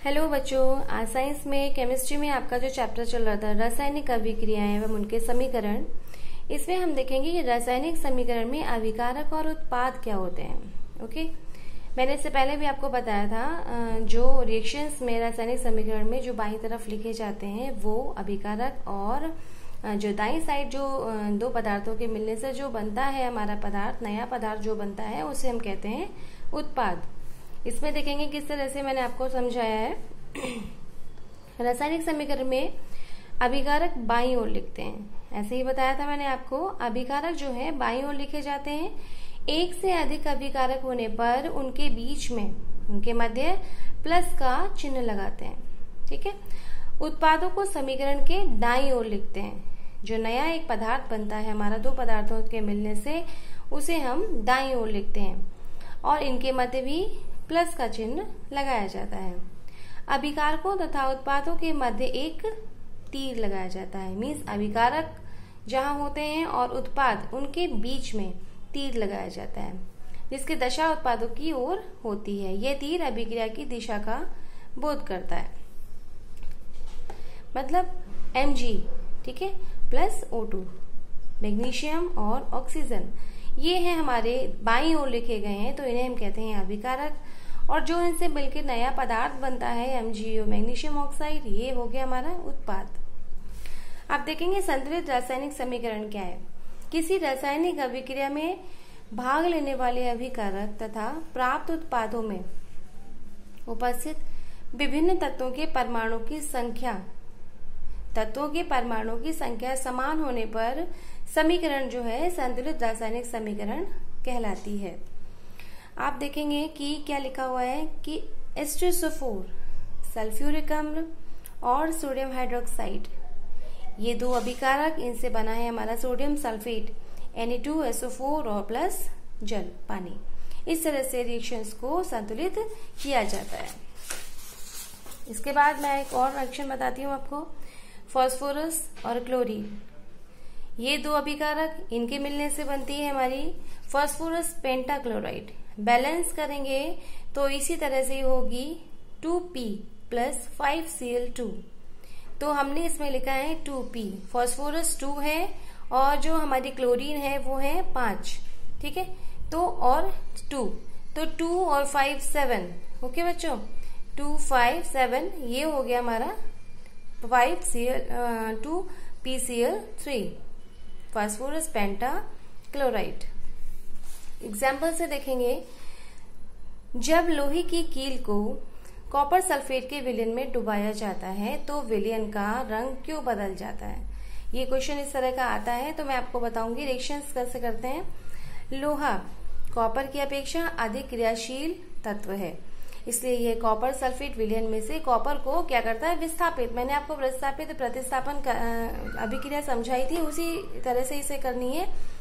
Hello बच्चों, आज science में केमिस्ट्री में आपका जो चैप्टर चल रहा था रासायनिक अभिक्रियाएं एवं उनके समीकरण, इसमें हम देखेंगे कि रासायनिक समीकरण में अभिकारक और उत्पाद क्या होते हैं। ओके, मैंने इससे पहले भी आपको बताया था जो रिएक्शंस में रासायनिक समीकरण में जो बाईं तरफ लिखे जाते हैं वो अभिकारक, और जो दाईं साइड जो दो पदार्थों के मिलने से जो बनता है हमारा पदार्थ, नया पदार्थ जो बनता है उसे हम कहते हैं उत्पाद। इसमें देखेंगे किस तरह से मैंने आपको समझाया है। रासायनिक समीकरण में अभिकारक बाईं ओर लिखते हैं, ऐसे ही बताया था मैंने आपको। अभिकारक जो है बाईं ओर लिखे जाते हैं। एक से अधिक अभिकारक होने पर उनके बीच में, उनके मध्य प्लस का चिन्ह लगाते हैं। ठीक है। उत्पादों को समीकरण के दाईं ओर लिखते हैं। जो नया एक पदार्थ बनता है हमारा दो पदार्थों के मिलने से, उसे हम दाईं ओर लिखते हैं और इनके मध्य भी प्लस का चिन्ह लगाया जाता है। अभिकारकों तथा उत्पादों के मध्य एक तीर लगाया जाता है। मीन्स अभिकारक जहां होते हैं और उत्पाद उनके बीच में तीर लगाया जाता है, जिसकी दशा उत्पादों की ओर होती है। यह तीर अभिक्रिया की दिशा का बोध करता है। मतलब Mg, ठीक है, प्लस O2, मैग्नीशियम और ऑक्सीजन, ये है हमारे बाईं ओर लिखे गए हैं, तो इन्हें हम कहते हैं अभिकारक। और जो इनसे मिलकर नया पदार्थ बनता है MgO, मैग्नीशियम ऑक्साइड, ये हो गया हमारा उत्पाद। अब देखेंगे संतुलित रासायनिक समीकरण क्या है। किसी रासायनिक अभिक्रिया में भाग लेने वाले अभिकारक तथा प्राप्त उत्पादों में उपस्थित विभिन्न तत्वों के परमाणु की संख्या समान होने पर समीकरण जो है संतुलित रासायनिक समीकरण कहलाती है। आप देखेंगे कि क्या लिखा हुआ है कि H2SO4, सल्फ्यूरिक अम्ल और सोडियम हाइड्रोक्साइड, ये दो अभिकारक, इनसे बना है हमारा सोडियम सल्फेट Na2SO4 और प्लस जल, पानी। इस तरह से रिएक्शंस को संतुलित किया जाता है। इसके बाद मैं एक और रिएक्शन बताती हूँ आपको, फास्फोरस और क्लोरीन, ये दो अभिकारक, इनके मिलने से बनती है हमारी फास्फोरस पेंटाक्लोराइड। बैलेंस करेंगे तो इसी तरह से होगी 2P प्लस 5Cl2। तो हमने इसमें लिखा है 2P, फास्फोरस 2 है और जो हमारी क्लोरीन है वो है 5, ठीक है, तो और 2, तो 2 और 5 7। ओके बच्चों, 2 5 7, ये हो गया हमारा 2PCl3, फास्फोरस पेंटाक्लोराइड। एग्जाम्पल से देखेंगे, जब लोहे की कील को कॉपर सल्फेट के विलयन में डुबाया जाता है तो विलयन का रंग क्यों बदल जाता है। ये क्वेश्चन इस तरह का आता है, तो मैं आपको बताऊंगी रिएक्शंस कैसे करते हैं। लोहा कॉपर की अपेक्षा अधिक क्रियाशील तत्व है, इसलिए ये कॉपर सल्फेट विलयन में से कॉपर को क्या करता है, विस्थापित। मैंने आपको विस्थापित प्रतिस्थापन अभिक्रिया समझाई थी, उसी तरह से इसे करनी है।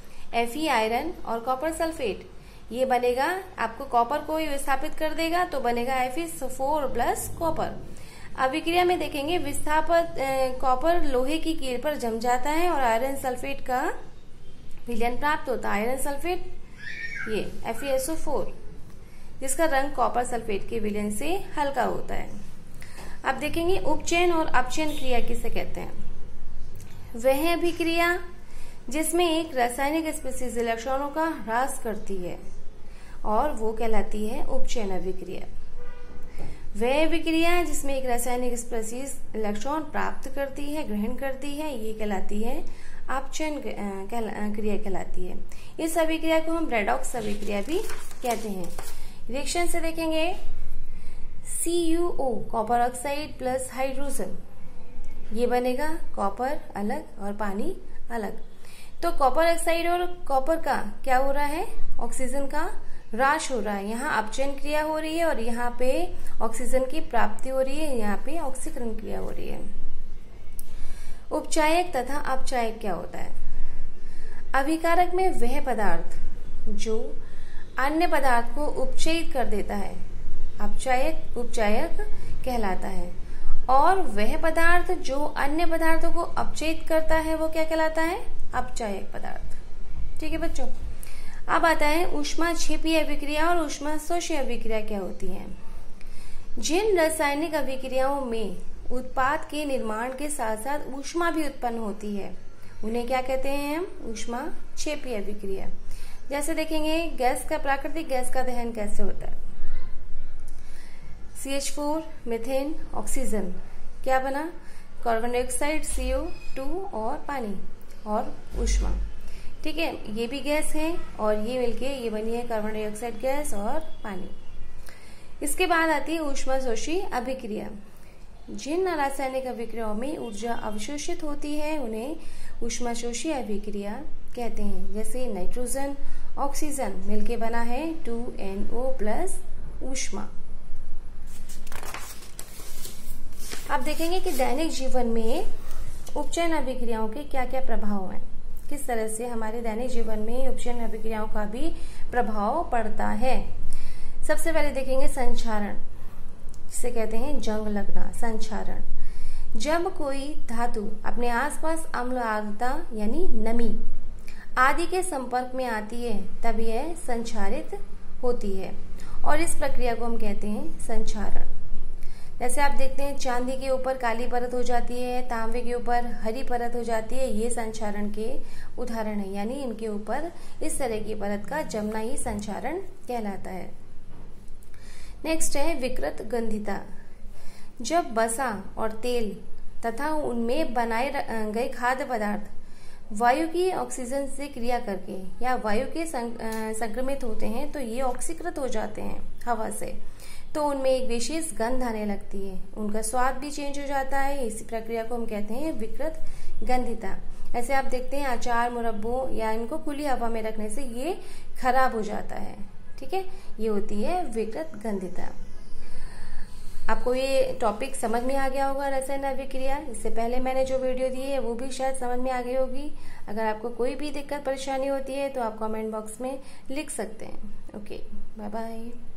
Fe आयरन और कॉपर सल्फेट, ये बनेगा, आपको कॉपर को ही विस्थापित कर देगा तो बनेगा Fe4 प्लस कॉपर। अभिक्रिया में देखेंगे विस्थापित कॉपर लोहे की कील पर जम जाता है और आयरन सल्फेट का विलयन प्राप्त होता है। आयरन सल्फेट ये FeSO4, जिसका रंग कॉपर सल्फेट के विलयन से हल्का होता है। अब देखेंगे उपचयन और अपचयन क्रिया किसे कहते हैं। वह अभिक्रिया जिसमें एक रासायनिक स्पीसीज इलेक्ट्रॉनों का ह्रास करती है और वो कहलाती है उपचयन अभिक्रिया। वह अभिक्रिया जिसमें एक रासायनिक स्पीसीज इलेक्ट्रॉन प्राप्त करती है, ग्रहण करती है, ये कहलाती है अपचयन क्रिया कहलाती है। इस अभिक्रिया को हम रेडॉक्स अभिक्रिया भी कहते हैं। रिएक्शन से देखेंगे, CuO copper oxide plus hydrogen, ये बनेगा कॉपर अलग और पानी अलग। तो कॉपर ऑक्साइड और कॉपर का क्या हो रहा है, ऑक्सीजन का ह्रास हो रहा है। यहाँ अपचयन क्रिया हो रही है और यहाँ पे ऑक्सीजन की प्राप्ति हो रही है, यहाँ पे ऑक्सीकरण क्रिया हो रही है। उपचायक तथा अपचायक क्या होता है। अभिकारक में वह पदार्थ जो अन्य पदार्थ को उपचयित कर देता है उपचायक कहलाता है, और वह पदार्थ जो अन्य पदार्थों को अपचयित करता है वो क्या कहलाता है, अपचायक पदार्थ। ठीक है बच्चों। अब आता है ऊष्माक्षेपी अभिक्रिया और ऊष्माशोषी अभिक्रिया क्या होती है। जिन रासायनिक अभिक्रियाओं में उत्पाद के निर्माण के साथ साथ ऊष्मा भी उत्पन्न होती है उन्हें क्या कहते हैं हम? ऊष्माक्षेपी अभिक्रिया। जैसे देखेंगे गैस का, प्राकृतिक गैस का दहन कैसे होता है। CH4, मीथेन, ऑक्सीजन, क्या बना? कार्बन डाइऑक्साइड, CO2 और पानी और ऊष्मा। ठीक है, ये भी गैस है और ये मिलके ये बनी है कार्बन डाइऑक्साइड गैस और पानी। इसके बाद आती है ऊष्माशोषी अभिक्रिया। जिन रासायनिक अभिक्रियाओं में ऊर्जा अवशोषित होती है उन्हें ऊष्माशोषी अभिक्रिया कहते हैं। जैसे नाइट्रोजन ऑक्सीजन मिलके बना है 2NO+ ऊष्मा। आप देखेंगे कि दैनिक जीवन में उपचयन अभिक्रियाओं के क्या क्या प्रभाव हैं, किस तरह से हमारे दैनिक जीवन में उपचयन अभिक्रियाओं का भी प्रभाव पड़ता है। सबसे पहले देखेंगे संक्षारण, जिसे कहते हैं जंग लगना। संक्षारण, जब कोई धातु अपने आसपास अम्ल, आर्द्रता यानी नमी आदि के संपर्क में आती है तब यह संक्षारित होती है और इस प्रक्रिया को हम कहते हैं संक्षारण। जैसे आप देखते हैं चांदी के ऊपर काली परत हो जाती है, तांबे के ऊपर हरी परत हो जाती है, ये संक्षारण के उदाहरण है। यानी इनके ऊपर इस तरह की परत का जमना ही संक्षारण कहलाता है। नेक्स्ट है विकृत गंधिता। जब वसा और तेल तथा उनमें बनाए गए खाद्य पदार्थ वायु की ऑक्सीजन से क्रिया करके या वायु के संक्रमित होते हैं तो ये ऑक्सीकृत हो जाते हैं हवा से, तो उनमें एक विशेष गंध आने लगती है, उनका स्वाद भी चेंज हो जाता है। इसी प्रक्रिया को हम कहते हैं विकृत गंधिता। ऐसे आप देखते हैं अचार, मुरब्बों या इनको खुली हवा में रखने से ये खराब हो जाता है। ठीक है, ये होती है विकृत गंधिता। आपको ये टॉपिक समझ में आ गया होगा रसायन अभिक्रिया। इससे पहले मैंने जो वीडियो दी है वो भी शायद समझ में आ गई होगी। अगर आपको कोई भी दिक्कत परेशानी होती है तो आप कमेंट बॉक्स में लिख सकते हैं। Okay, bye bye.